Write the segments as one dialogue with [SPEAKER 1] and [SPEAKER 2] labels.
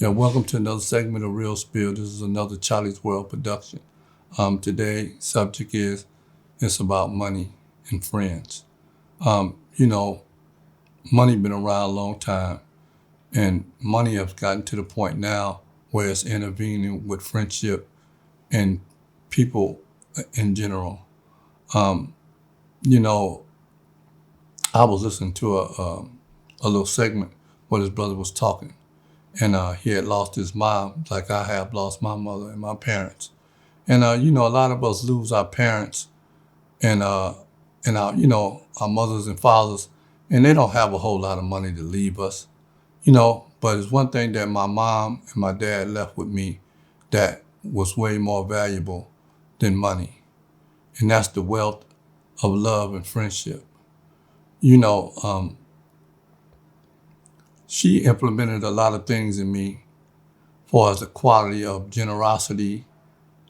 [SPEAKER 1] Yeah, welcome to another segment of Real Spill. This is another Charlie's World production. Today, subject is it's about money and friends. You know, money been around a long time, and money has gotten to the point now where it's intervening with friendship and people in general. Um, you know, I was listening to a little segment where his brother was talking, and he had lost his mom, like I have lost my mother and my parents. And a lot of us lose our parents and our mothers and fathers, and they don't have a whole lot of money to leave us. But it's one thing that my mom and my dad left with me that was way more valuable than money, and that's the wealth of love and friendship. You know, um, she implemented a lot of things in me for as the quality of generosity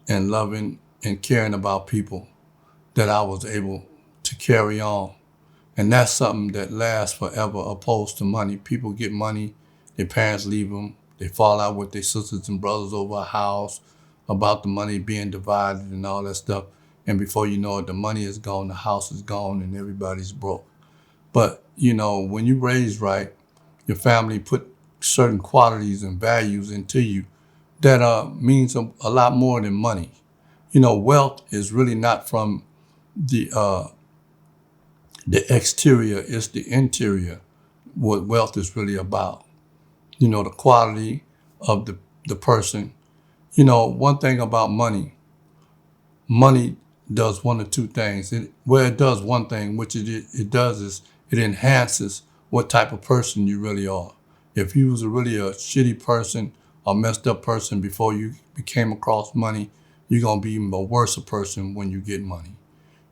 [SPEAKER 1] and loving and caring about people that I was able to carry on. And that's something that lasts forever opposed to money. People get money, their parents leave them, they fall out with their sisters and brothers over a house, about the money being divided and all that stuff. And before you know it, the money is gone, the house is gone, and everybody's broke. But, when you raise right, your family put certain qualities and values into you that means a lot more than money. Wealth is really not from the exterior, it's the interior, what wealth is really about. The quality of the person. One thing about money does one or two things. It does one thing, which it does is it enhances what type of person you really are. If you was really a shitty person or messed up person before you came across money, you're going to be even a worse person when you get money.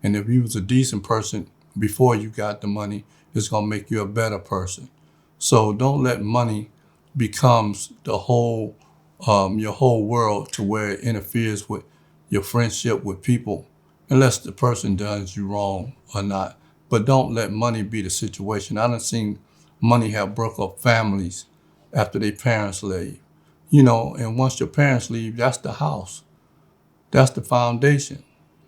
[SPEAKER 1] And if you was a decent person before you got the money, it's going to make you a better person. So don't let money becomes your whole world to where it interferes with your friendship with people, unless the person does you wrong or not. But don't let money be the situation. I done seen money have broke up families after their parents leave. And once your parents leave, that's the house. That's the foundation.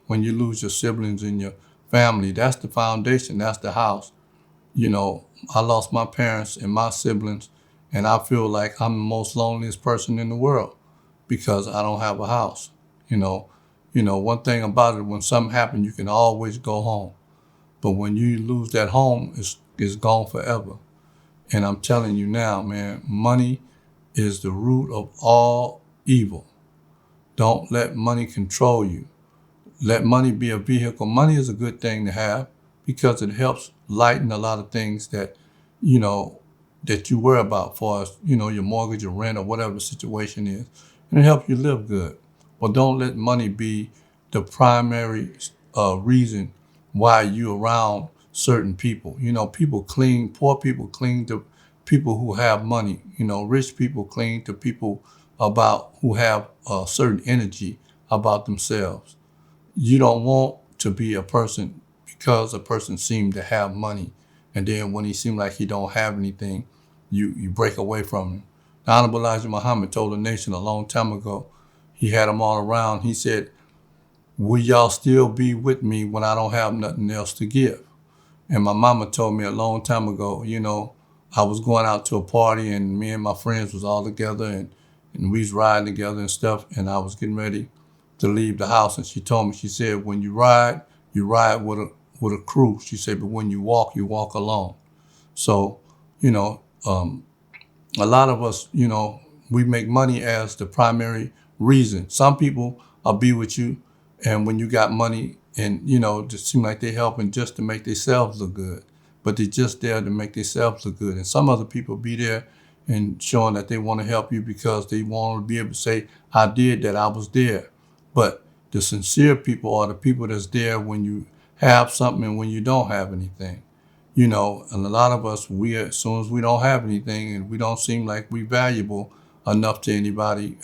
[SPEAKER 1] When you lose your siblings in your family, that's the foundation. That's the house. I lost my parents and my siblings, and I feel like I'm the most loneliest person in the world because I don't have a house. You know, one thing about it, when something happens, you can always go home. But when you lose that home, it's gone forever. And I'm telling you now, man, money is the root of all evil. Don't let money control you. Let money be a vehicle. Money is a good thing to have because it helps lighten a lot of things you know, that you worry about for us, your mortgage or rent or whatever the situation is. And it helps you live good. But don't let money be the primary reason why you around certain people. Poor people cling to people who have money. Rich people cling to people about who have a certain energy about themselves. You don't want to be a person because a person seemed to have money, and then when he seemed like he don't have anything, you break away from him. The Honorable Elijah Muhammad told the nation a long time ago, he had them all around. He said, will y'all still be with me when I don't have nothing else to give? And my mama told me a long time ago, I was going out to a party and me and my friends was all together and we was riding together and stuff, and I was getting ready to leave the house, and she told me, she said, when you ride with a crew. She said, but when you walk alone. So, you know, um, a lot of us, we make money as the primary reason. Some people will be with you, and when you got money, and just seem like they helping just to make themselves look good, but they're just there to make themselves look good. And some other people be there and showing that they want to help you because they want to be able to say, I did that, I was there. But the sincere people are the people that's there when you have something and when you don't have anything. And a lot of us, as soon as we don't have anything and we don't seem like we valuable enough to anybody,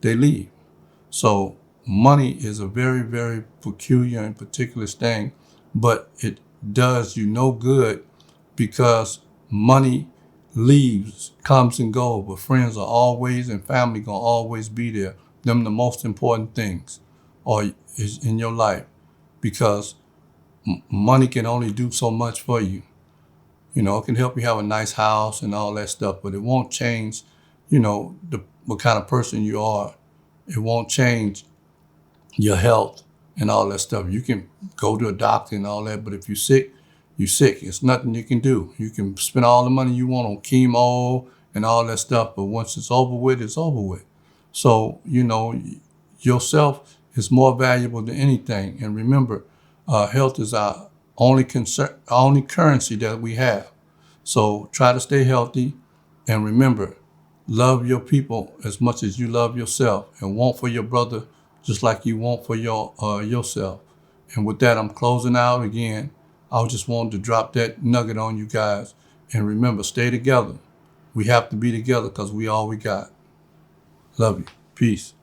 [SPEAKER 1] they leave. So money is a very, very peculiar and particular thing, but it does you no good because money leaves, comes and goes, but friends are always, and family gonna always be there. Them the most important things is in your life, because money can only do so much for you. You know, it can help you have a nice house and all that stuff, but it won't change, what kind of person you are. It won't change your health and all that stuff. You can go to a doctor and all that, but if you're sick, you're sick. It's nothing you can do. You can spend all the money you want on chemo and all that stuff, but once it's over with, it's over with. So, yourself is more valuable than anything. And remember, health is our only currency that we have. So try to stay healthy, and remember, love your people as much as you love yourself, and want for your brother just like you want for yourself. And with that, I'm closing out again. I just wanted to drop that nugget on you guys. And remember, stay together. We have to be together because we all we got. Love you. Peace.